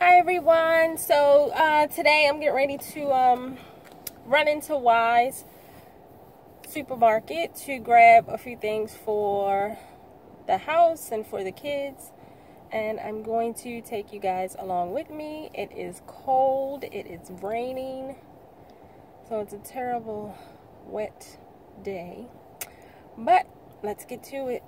Hi everyone. So today I'm getting ready to run into Weis supermarket to grab a few things for the house and for the kids, and I'm going to take you guys along with me. It is cold, it is raining, so it's a terrible wet day, but let's get to it.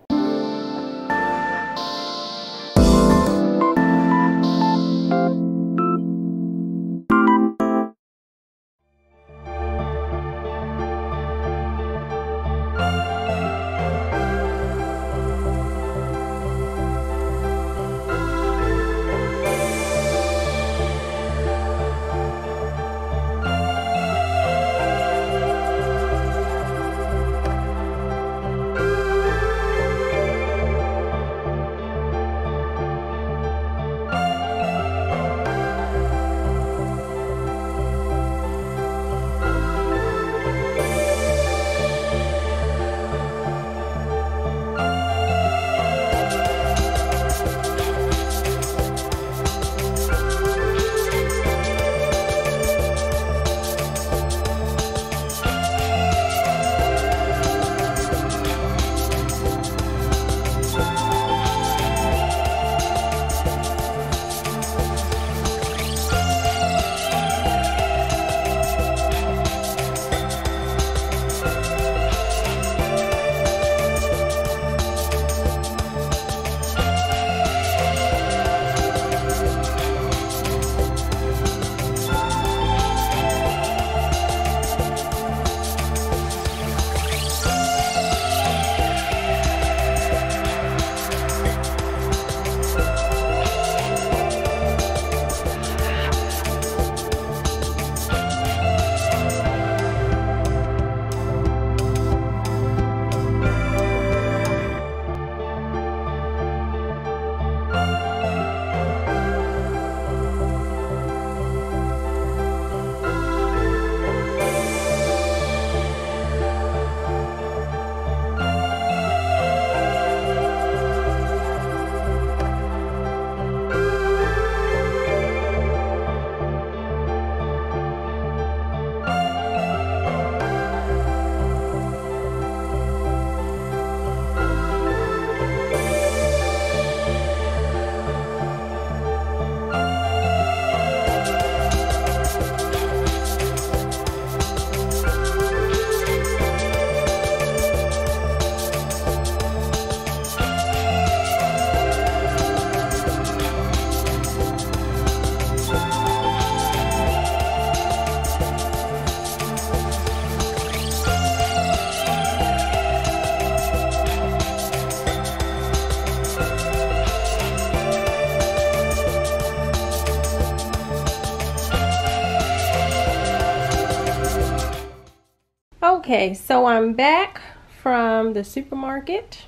Okay, so I'm back from the supermarket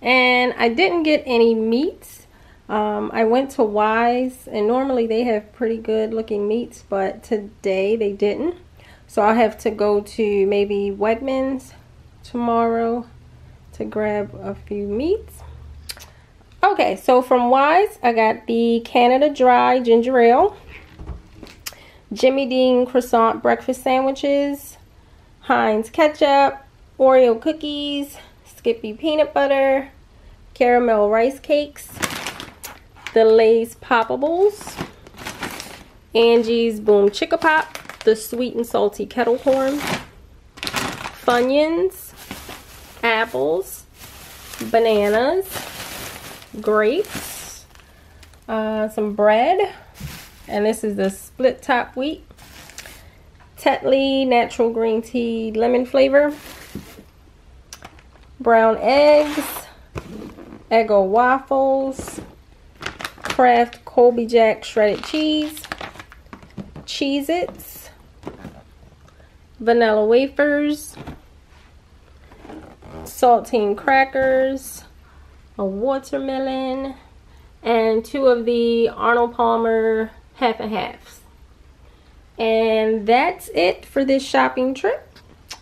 and I didn't get any meats. I went to Weis, and normally they have pretty good looking meats, but today they didn't. So I'll have to go to maybe Wegmans tomorrow to grab a few meats. Okay, so from Weis I got the Canada Dry Ginger Ale, Jimmy Dean Croissant Breakfast Sandwiches, Heinz Ketchup, Oreo Cookies, Skippy Peanut Butter, Caramel Rice Cakes, the Lay's Poppables, Angie's Boom Chicka Pop, the Sweet and Salty Kettle Corn, Funyuns, apples, bananas, grapes, some bread, and this is the split top wheat, Tetley natural green tea lemon flavor, brown eggs, Eggo waffles, Kraft Colby Jack shredded cheese, Cheez-Its, vanilla wafers, saltine crackers, a watermelon, and 2 of the Arnold Palmer half and halves. And that's it for this shopping trip,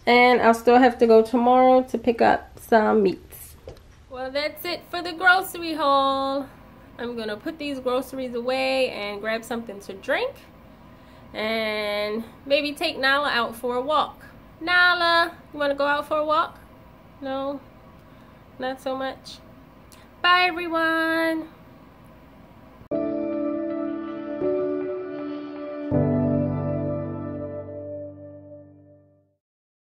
and I'll still have to go tomorrow to pick up some meats. Well, that's it for the grocery haul. I'm gonna put these groceries away and grab something to drink and maybe take Nala out for a walk. Nala, you wanna go out for a walk? No, not so much. Bye everyone.